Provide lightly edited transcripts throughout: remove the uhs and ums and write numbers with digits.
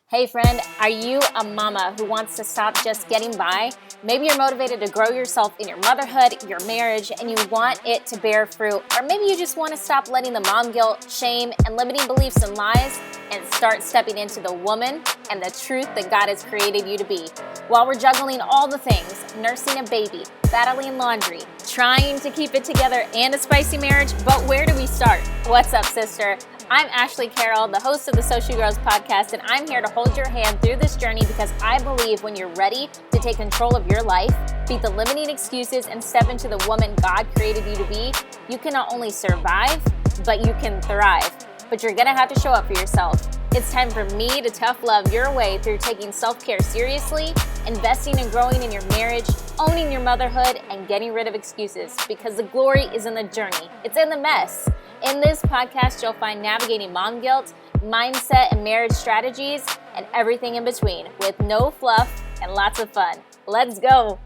Hey friend, are you a mama who wants to stop just getting by? Maybe you're motivated to grow yourself in your motherhood, your marriage, and you want it to bear fruit. Or maybe you just want to stop letting the mom guilt, shame, and limiting beliefs and lies and start stepping into the woman and the truth that God has created you to be. While we're juggling all the things, nursing a baby, battling laundry, trying to keep it together, and a spicy marriage, but where do we start? What's up, sister? I'm Ashley Carroll, the host of the So She Grows podcast, and I'm here to hold your hand through this journey because I believe when you're ready to take control of your life, beat the limiting excuses, and step into the woman God created you to be, you can not only survive, but you can thrive. But you're going to have to show up for yourself. It's time for me to tough love your way through taking self-care seriously, investing and growing in your marriage, owning your motherhood, and getting rid of excuses because the glory is in the journey. It's in the mess. In this podcast, you'll find navigating mom guilt, mindset and marriage strategies, and everything in between with no fluff and lots of fun. Let's go.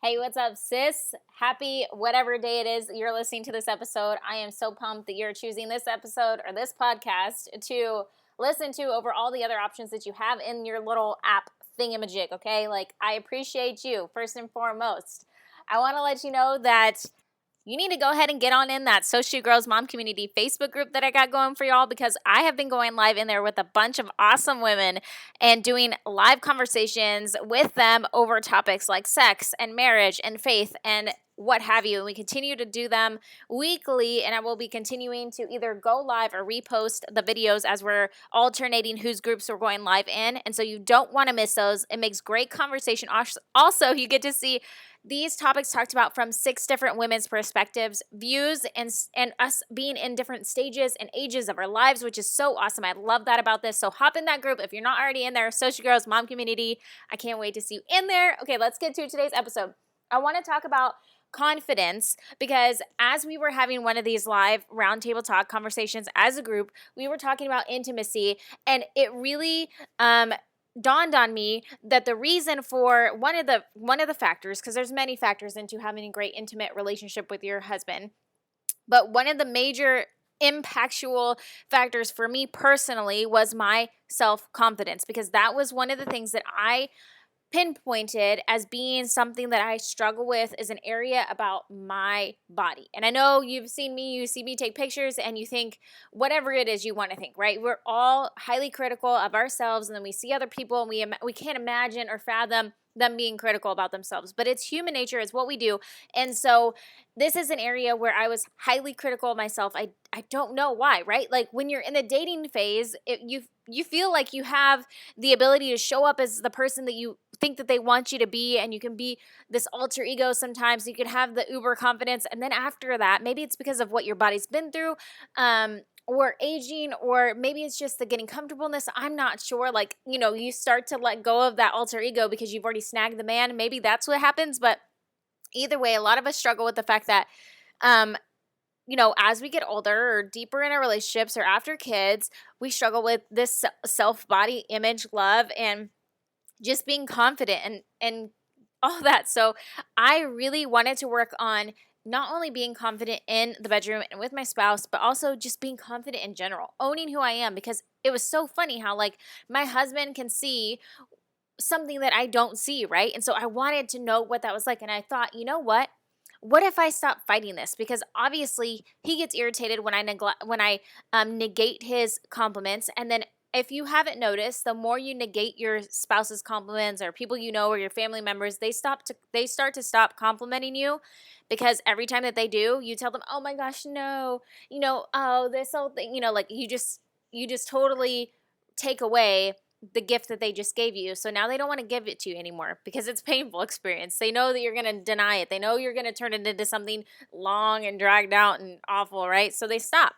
Hey, what's up, sis? Happy whatever day it is you're listening to this episode. I am so pumped that you're choosing this episode or this podcast to listen to over all the other options that you have in your little app thingamajig, okay? Like, I appreciate you, first and foremost. I want to let you know that you need to go ahead and get on in that So She Grows Mom Community Facebook group that I got going for y'all because I have been going live in there with a bunch of awesome women and doing live conversations with them over topics like sex and marriage and faith and what have you. And we continue to do them weekly, and I will be continuing to either go live or repost the videos as we're alternating whose groups we're going live in. And so you don't want to miss those. It makes great conversation. Also, you get to see these topics talked about from 6 different women's perspectives, views, and us being in different stages and ages of our lives, which is so awesome. I love that about this. So hop in that group if you're not already in there. So She Grows Mom Community. I can't wait to see you in there. Okay, let's get to today's episode. I want to talk about confidence because as we were having one of these live roundtable talk conversations as a group, we were talking about intimacy, and it really dawned on me that the reason for one of the factors, because there's many factors into having a great intimate relationship with your husband, but one of the major impactual factors for me personally was my self-confidence, because that was one of the things that I pinpointed as being something that I struggle with is an area about my body. And I know you see me take pictures and you think whatever it is you want to think, right? We're all highly critical of ourselves, and then we see other people and we can't imagine or fathom them being critical about themselves, but it's human nature. It's what we do. And so this is an area where I was highly critical of myself. I don't know why, right? Like when you're in the dating phase, you feel like you have the ability to show up as the person that you think that they want you to be, and you can be this alter ego sometimes. You can have the uber confidence, and then after that, maybe it's because of what your body's been through, or aging, or maybe it's just the getting comfortableness. I'm not sure. Like, you start to let go of that alter ego because you've already snagged the man. Maybe that's what happens. But either way, a lot of us struggle with the fact that, as we get older or deeper in our relationships or after kids, we struggle with this self-body image, love, and just being confident and all that. So I really wanted to work on not only being confident in the bedroom and with my spouse, but also just being confident in general, owning who I am, because it was so funny how like my husband can see something that I don't see, right? And so I wanted to know what that was like. And I thought, you know what? What if I stop fighting this? Because obviously he gets irritated when I negate his compliments. And then if you haven't noticed, the more you negate your spouse's compliments or people or your family members, they start to stop complimenting you, because every time that they do, you tell them, "Oh my gosh, no, oh, this whole thing," like you just totally take away the gift that they just gave you. So now they don't want to give it to you anymore because it's painful experience. They know that you're going to deny it. They know you're going to turn it into something long and dragged out and awful, right? So they stop.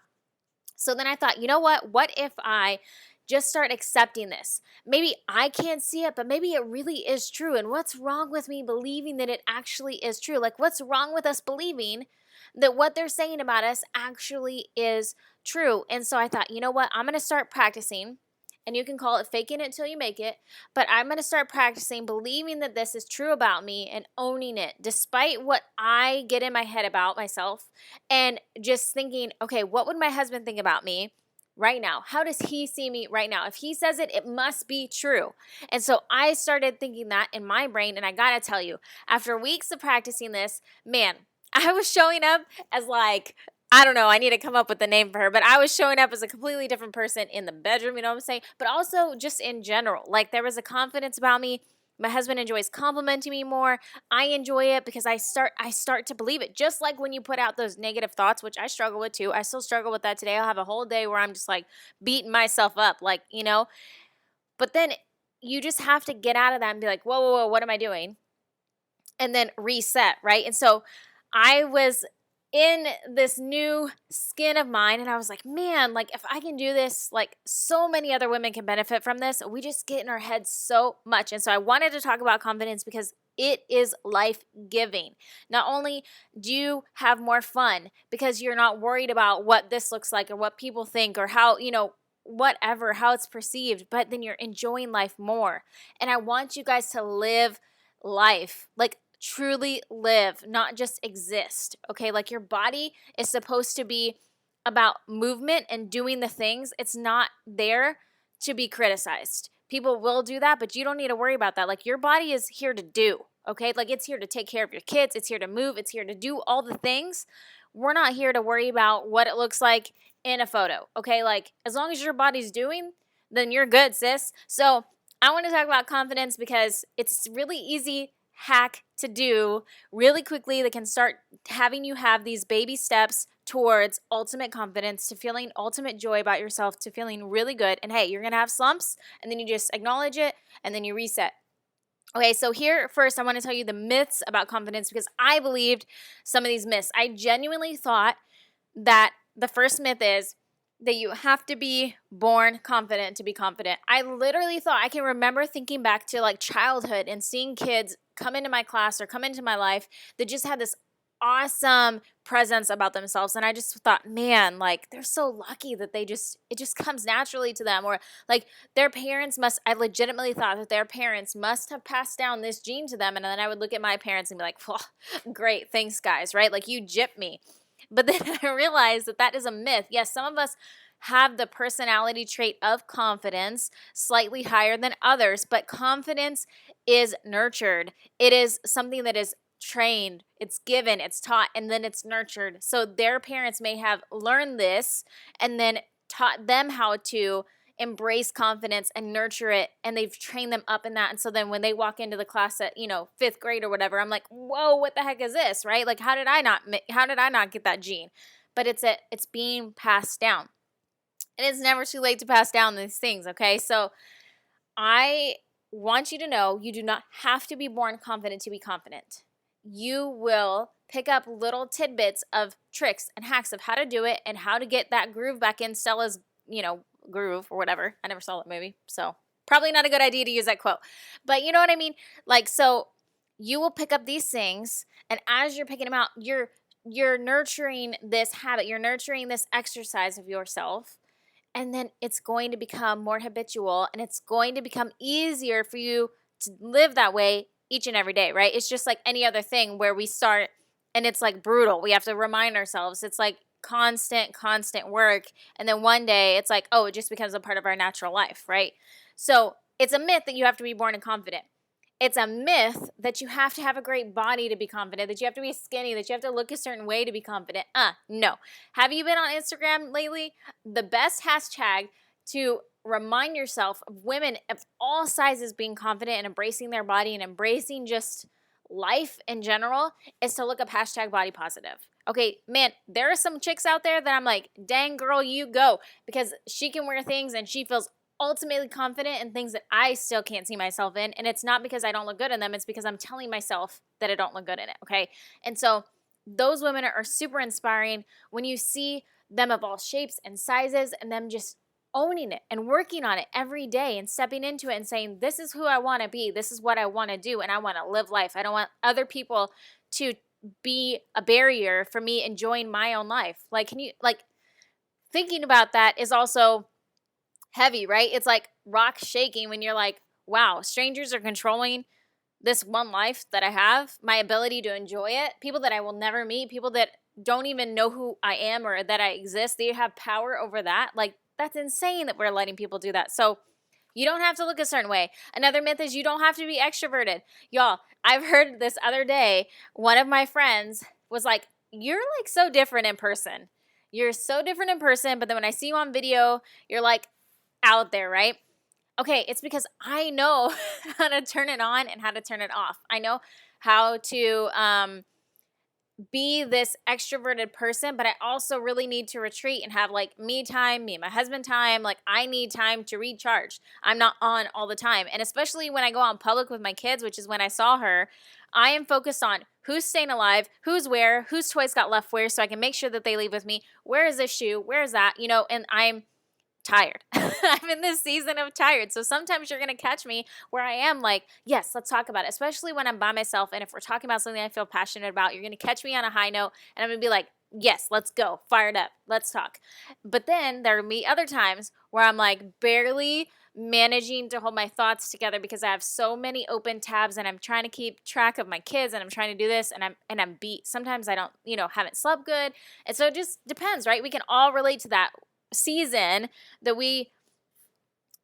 So then I thought, you know what? What if I just start accepting this? Maybe I can't see it, but maybe it really is true. And what's wrong with me believing that it actually is true? Like, what's wrong with us believing that what they're saying about us actually is true? And so I thought, you know what? I'm going to start practicing. And you can call it faking it till you make it. But I'm going to start practicing believing that this is true about me and owning it despite what I get in my head about myself. And just thinking, okay, what would my husband think about me? right now? How does he see me right now? If he says it, it must be true. And so I started thinking that in my brain. And I got to tell you, after weeks of practicing this, man, I was showing up as like, I don't know, I need to come up with a name for her, but I was showing up as a completely different person in the bedroom, you know what I'm saying? But also just in general, like there was a confidence about me. My husband enjoys complimenting me more. I enjoy it because I start to believe it. Just like when you put out those negative thoughts, which I struggle with too. I still struggle with that today. I'll have a whole day where I'm just like beating myself up, like, but then you just have to get out of that and be like, whoa, whoa, whoa, what am I doing? And then reset, right? And so I was in this new skin of mine and I was like, man, like if I can do this, like so many other women can benefit from this. We just get in our heads so much. And so I wanted to talk about confidence because it is life giving. Not only do you have more fun because you're not worried about what this looks like or what people think or how, whatever, how it's perceived, but then you're enjoying life more. And I want you guys to live life, like truly live, not just exist. Okay, like your body is supposed to be about movement and doing the things. It's not there to be criticized. People will do that, but you don't need to worry about that. Like your body is here to do, okay? Like it's here to take care of your kids, it's here to move, it's here to do all the things. We're not here to worry about what it looks like in a photo, okay? Like as long as your body's doing, then you're good, sis. So I want to talk about confidence because it's really easy hack to do really quickly that can start having you have these baby steps towards ultimate confidence, to feeling ultimate joy about yourself, to feeling really good. And hey, you're going to have slumps and then you just acknowledge it and then you reset. Okay, so here first I want to tell you the myths about confidence because I believed some of these myths. I genuinely thought that the first myth is that you have to be born confident to be confident. I literally thought, I can remember thinking back to like childhood and seeing kids come into my class or come into my life that just had this awesome presence about themselves. And I just thought, man, like they're so lucky that it just comes naturally to them. Or like I legitimately thought that their parents must have passed down this gene to them. And then I would look at my parents and be like, well, great, thanks guys, right? Like you gypped me. But then I realized that is a myth. Yes, some of us have the personality trait of confidence slightly higher than others, but confidence is nurtured. It is something that is trained, it's given, it's taught, and then it's nurtured. So their parents may have learned this and then taught them how to embrace confidence and nurture it, and they've trained them up in that. And so then when they walk into the class at 5th grade or whatever, I'm like, whoa, what the heck is this, right? Like how did I not get that gene? But it's being passed down, and it's never too late to pass down these things. Okay, so I want you to know you do not have to be born confident to be confident. You will pick up little tidbits of tricks and hacks of how to do it and how to get that groove back in Stella's groove or whatever. I never saw that movie, so probably not a good idea to use that quote, but you know what I mean. Like, so you will pick up these things, and as you're picking them out, you're nurturing this habit, you're nurturing this exercise of yourself, and then it's going to become more habitual, and it's going to become easier for you to live that way each and every day, right? It's just like any other thing where we start and it's like brutal. We have to remind ourselves. It's like constant work. And then one day it's like, oh, it just becomes a part of our natural life, right? So it's a myth that you have to be born and confident. It's a myth that you have to have a great body to be confident, that you have to be skinny, that you have to look a certain way to be confident. No. Have you been on Instagram lately? The best hashtag to remind yourself of women of all sizes being confident and embracing their body and embracing just life in general is to look up hashtag body positive. Okay, man, there are some chicks out there that I'm like, dang girl, you go, because she can wear things and she feels ultimately confident in things that I still can't see myself in. And it's not because I don't look good in them. It's because I'm telling myself that I don't look good in it. Okay. And so those women are super inspiring when you see them of all shapes and sizes and them just owning it and working on it every day and stepping into it and saying, this is who I want to be. This is what I want to do. And I want to live life. I don't want other people to be a barrier for me enjoying my own life. Like, thinking about that is also heavy, right? It's like rock shaking when you're like, wow, strangers are controlling this one life that I have, my ability to enjoy it. People that I will never meet, people that don't even know who I am or that I exist, they have power over that. Like, That's insane that we're letting people do that. So you don't have to look a certain way. Another myth is you don't have to be extroverted. Y'all, I've heard this other day, one of my friends was like, you're like so different in person. You're so different in person, but then when I see you on video, you're like out there, right? Okay, it's because I know how to turn it on and how to turn it off. I know how to be this extroverted person, but I also really need to retreat and have like me time, me and my husband time. Like I need time to recharge. I'm not on all the time. And especially when I go out in public with my kids, which is when I saw her, I am focused on who's staying alive, who's where, whose toys got left where, so I can make sure that they leave with me. Where is this shoe? Where is that? And I'm tired. I'm in this season of tired. So sometimes you're going to catch me where I am like, yes, let's talk about it, especially when I'm by myself. And if we're talking about something I feel passionate about, you're going to catch me on a high note and I'm going to be like, yes, let's go, fired up, let's talk. But then there will be other times where I'm like barely managing to hold my thoughts together because I have so many open tabs and I'm trying to keep track of my kids and I'm trying to do this and I'm beat. Sometimes I don't, haven't slept good. And so it just depends, right? We can all relate to that season that we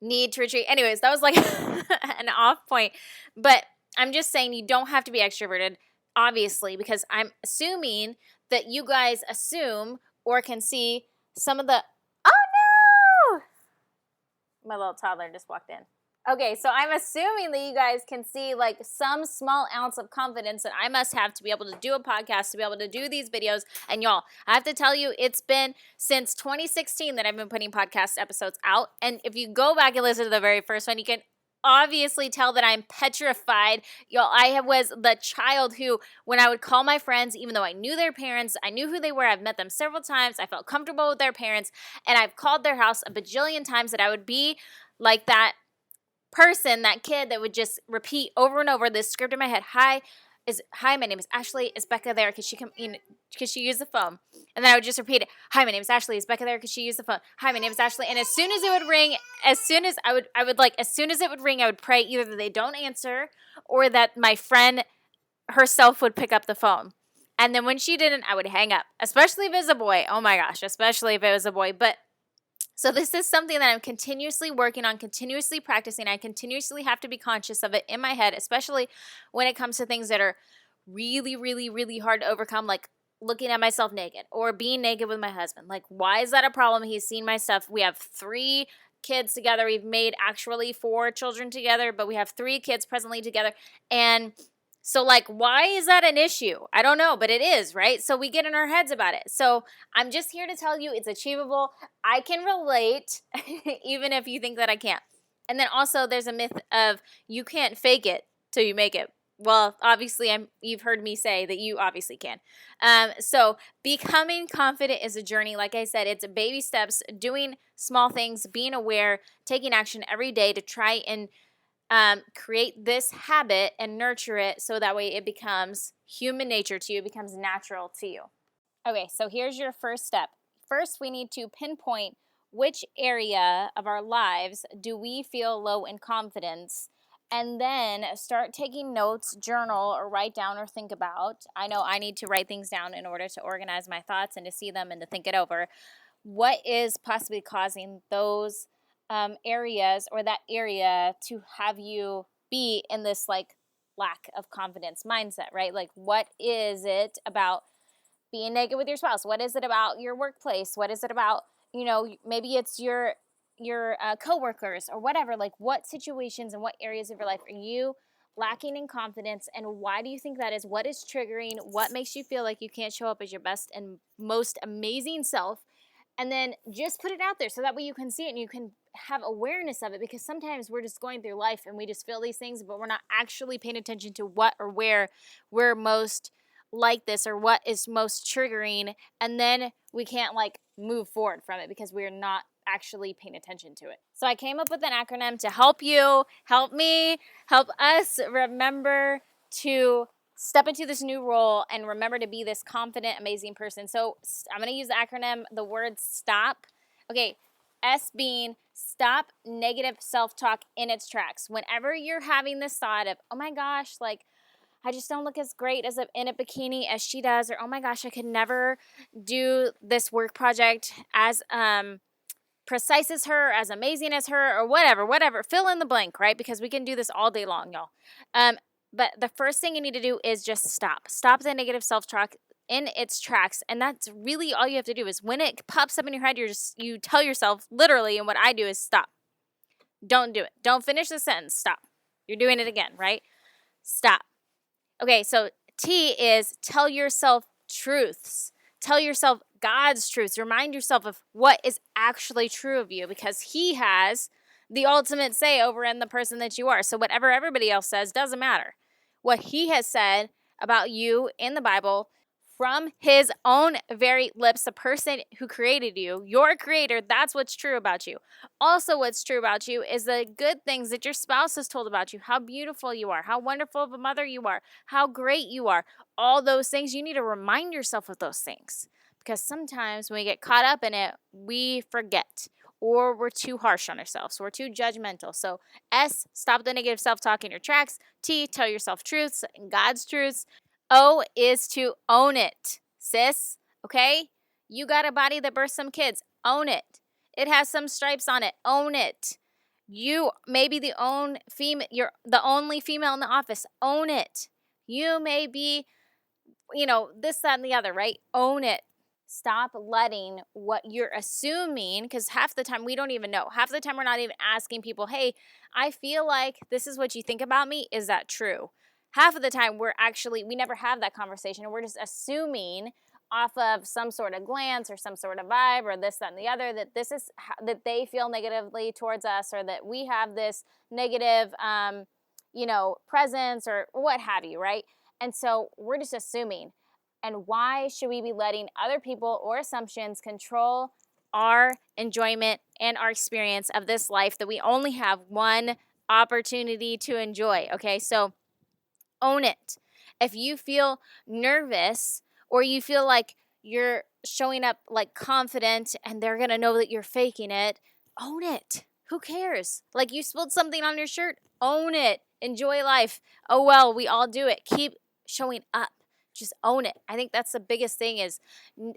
need to retreat. Anyways, that was like an off point. But I'm just saying you don't have to be extroverted, obviously, because I'm assuming that you guys assume or can see some of the, oh no! My little toddler just walked in. Okay, so I'm assuming that you guys can see like some small ounce of confidence that I must have to be able to do a podcast, to be able to do these videos. And y'all, I have to tell you, it's been since 2016 that I've been putting podcast episodes out. And if you go back and listen to the very first one, you can obviously tell that I'm petrified. Y'all, I was the child who, when I would call my friends, even though I knew their parents, I knew who they were, I've met them several times, I felt comfortable with their parents, and I've called their house a bajillion times, that I would be like that person, that kid that would just repeat over and over this script in my head. Hi, my name is Ashley. Is Becca there? Could she use the phone? And then I would just repeat it. Hi, my name is Ashley. Is Becca there? Could she use the phone? Hi, my name is Ashley. And as soon as it would ring, as soon as it would ring, I would pray either that they don't answer or that my friend herself would pick up the phone. And then when she didn't, I would hang up, especially if it was a boy. Oh my gosh, especially if it was a boy. But so this is something that I'm continuously working on, continuously practicing. I continuously have to be conscious of it in my head, especially when it comes to things that are really, really, really hard to overcome, like looking at myself naked or being naked with my husband. Like, why is that a problem? He's seen my stuff. We have 3 kids together. We've made actually 4 children together, but we have 3 kids presently together. And so, like, why is that an issue? I don't know, but it is, right? So we get in our heads about it. So I'm just here to tell you it's achievable. I can relate, even if you think that I can't. And then also there's a myth of you can't fake it till you make it. Well, obviously, you've heard me say that you obviously can. So becoming confident is a journey. Like I said, it's baby steps, doing small things, being aware, taking action every day to try and create this habit and nurture it so that way it becomes human nature to you, it becomes natural to you. Okay, so here's your first step. First, we need to pinpoint which area of our lives do we feel low in confidence, and then start taking notes, journal, or write down or think about. I know I need to write things down in order to organize my thoughts and to see them and to think it over. What is possibly causing those areas or that area to have you be in this like lack of confidence mindset, right? Like, what is it about being naked with your spouse? What is it about your workplace? What is it about, maybe it's your coworkers or whatever. Like, what situations and what areas of your life are you lacking in confidence, and why do you think that is? What is triggering? What makes you feel like you can't show up as your best and most amazing self? And then just put it out there so that way you can see it and you can have awareness of it, because sometimes we're just going through life and we just feel these things, but we're not actually paying attention to what or where we're most like this or what is most triggering. And then we can't like move forward from it because we're not actually paying attention to it. So I came up with an acronym to help you, help me, help us remember to step into this new role and remember to be this confident, amazing person. So I'm going to use the acronym, the word STOP. Okay, S being stop negative self-talk in its tracks. Whenever you're having this thought of, oh my gosh, like, I just don't look as great as in a bikini as she does, or oh my gosh, I could never do this work project as precise as her, as amazing as her, or whatever. Fill in the blank, right? Because we can do this all day long, y'all. But the first thing you need to do is just stop. Stop the negative self-talk in its tracks. And that's really all you have to do is when it pops up in your head, you tell yourself literally, and what I do is stop. Don't do it. Don't finish the sentence. Stop. You're doing it again, right? Stop. Okay, so T is tell yourself truths. Tell yourself God's truths. Remind yourself of what is actually true of you because He has the ultimate say over in the person that you are. So whatever everybody else says doesn't matter. What He has said about you in the Bible from His own very lips, the person who created you, your creator, that's what's true about you. Also, what's true about you is the good things that your spouse has told about you, how beautiful you are, how wonderful of a mother you are, how great you are. All those things, you need to remind yourself of those things because sometimes when we get caught up in it, we forget or we're too harsh on ourselves. We're too judgmental. So S, stop the negative self-talk in your tracks. T, tell yourself truths and God's truths. O is to own it, sis, okay? You got a body that birthed some kids. Own it. It has some stripes on it. Own it. You may be you're the only female in the office. Own it. You may be, this, that, and the other, right? Own it. Stop letting what you're assuming, because half the time we don't even know. Half the time we're not even asking people, hey, I feel like this is what you think about me. Is that true? Half of the time we never have that conversation and we're just assuming off of some sort of glance or some sort of vibe or this, that, and the other that this is that they feel negatively towards us or that we have this negative, presence or what have you, right? And so we're just assuming. And why should we be letting other people or assumptions control our enjoyment and our experience of this life that we only have one opportunity to enjoy, okay? So own it. If you feel nervous or you feel like you're showing up like confident and they're going to know that you're faking it, own it. Who cares? Like you spilled something on your shirt, own it. Enjoy life. Oh, well, we all do it. Keep showing up. Just own it. I think that's the biggest thing is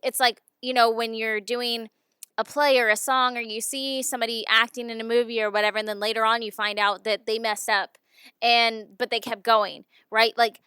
it's like, when you're doing a play or a song or you see somebody acting in a movie or whatever, and then later on you find out that they messed up but they kept going, right? Like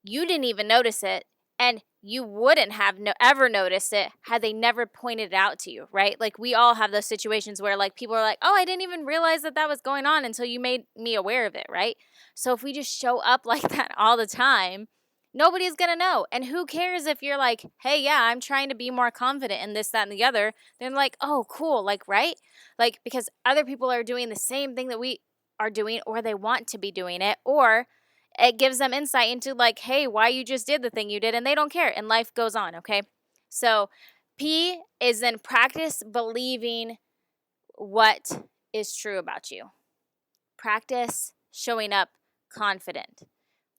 you didn't even notice it and you wouldn't have ever noticed it had they never pointed it out to you, right? Like we all have those situations where like people are like, oh, I didn't even realize that was going on until you made me aware of it, right? So if we just show up like that all the time, nobody's going to know. And who cares if you're like, hey, yeah, I'm trying to be more confident in this, that, and the other. They're like, oh, cool. Like, right? Like, because other people are doing the same thing that we are doing or they want to be doing it, or it gives them insight into like, hey, why you just did the thing you did and they don't care and life goes on, okay? So P is then practice believing what is true about you. Practice showing up confident.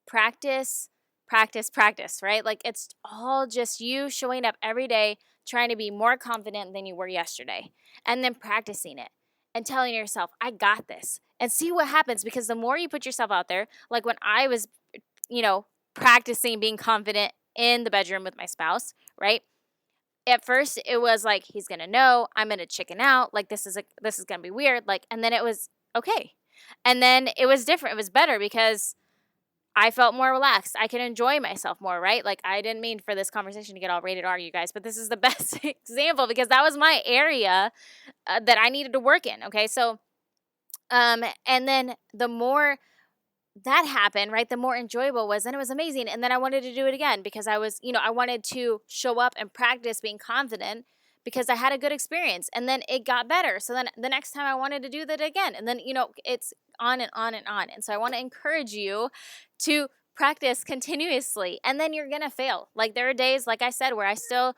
Practice, right? Like it's all just you showing up every day trying to be more confident than you were yesterday and then practicing it and telling yourself, I got this. And see what happens because the more you put yourself out there, like when I was, practicing being confident in the bedroom with my spouse, right? At first it was like, he's going to know, I'm going to chicken out. Like this is going to be weird. Like, and then it was okay. And then it was different. It was better because I felt more relaxed. I could enjoy myself more, right? Like I didn't mean for this conversation to get all rated R, you guys, but this is the best example because that was my area that I needed to work in. Okay. So, and then the more that happened, right, the more enjoyable it was, and it was amazing. And then I wanted to do it again because I was, I wanted to show up and practice being confident because I had a good experience and then it got better. So then the next time I wanted to do that again. And then, it's on and on and on. And so I want to encourage you to practice continuously and then you're going to fail. Like there are days, like I said, where I still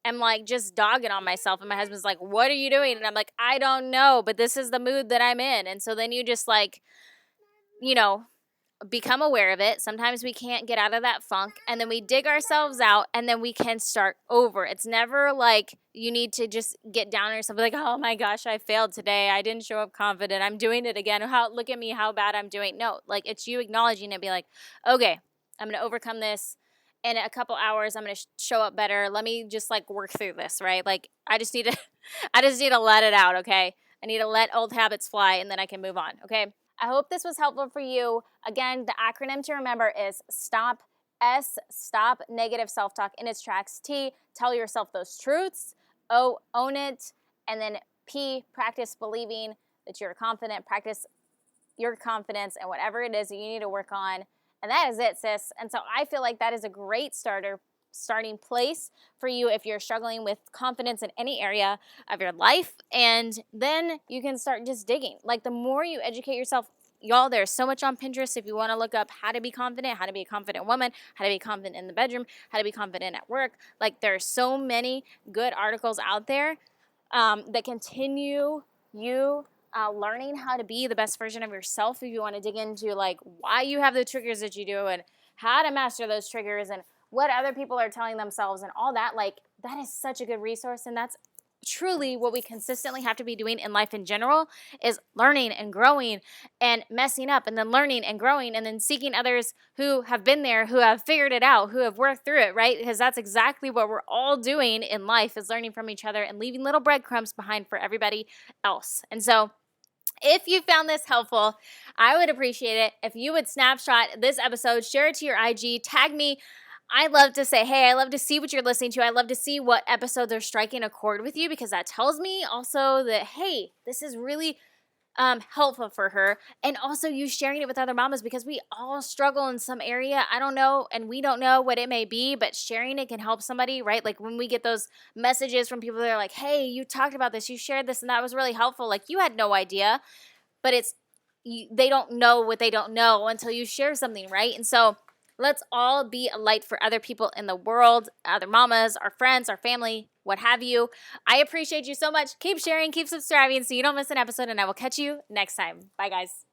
am like just dogging on myself and my husband's like, what are you doing? And I'm like, I don't know, but this is the mood that I'm in. And so then you just like, become aware of it. Sometimes we can't get out of that funk and then we dig ourselves out and then we can start over. It's never like you need to just get down on yourself like, oh my gosh, I failed today. I didn't show up confident. I'm doing it again. Look at me, how bad I'm doing. No, like it's you acknowledging it, be like, okay, I'm going to overcome this in a couple hours I'm going to show up better. Let me just like work through this, right? Like I just need to I just need to let it out, okay? I need to let old habits fly and then I can move on, okay? I hope this was helpful for you. Again, the acronym to remember is STOP. S, stop negative self-talk in its tracks. T, tell yourself those truths. O, own it. And then P, practice believing that you're confident. Practice your confidence and whatever it is that you need to work on. And that is it, sis. And so I feel like that is a great starting place for you if you're struggling with confidence in any area of your life. And then you can start just digging. Like the more you educate yourself, y'all, there's so much on Pinterest if you want to look up how to be confident, how to be a confident woman, how to be confident in the bedroom, how to be confident at work. Like there's so many good articles out there that continue you learning how to be the best version of yourself. If you want to dig into like why you have the triggers that you do and how to master those triggers and what other people are telling themselves and all that, like that is such a good resource. And that's truly what we consistently have to be doing in life in general is learning and growing and messing up and then learning and growing and then seeking others who have been there, who have figured it out, who have worked through it, right? Because that's exactly what we're all doing in life is learning from each other and leaving little breadcrumbs behind for everybody else. And so if you found this helpful, I would appreciate it if you would snapshot this episode, share it to your IG, tag me. I love to say, hey, I love to see what you're listening to. I love to see what episodes are striking a chord with you because that tells me also that, hey, this is really helpful for her. And also you sharing it with other mamas because we all struggle in some area. I don't know, and we don't know what it may be, but sharing it can help somebody, right? Like when we get those messages from people that are like, hey, you talked about this, you shared this, and that was really helpful. Like you had no idea, but they don't know what they don't know until you share something, right? And so let's all be a light for other people in the world, other mamas, our friends, our family, what have you. I appreciate you so much. Keep sharing, keep subscribing so you don't miss an episode, and I will catch you next time. Bye, guys.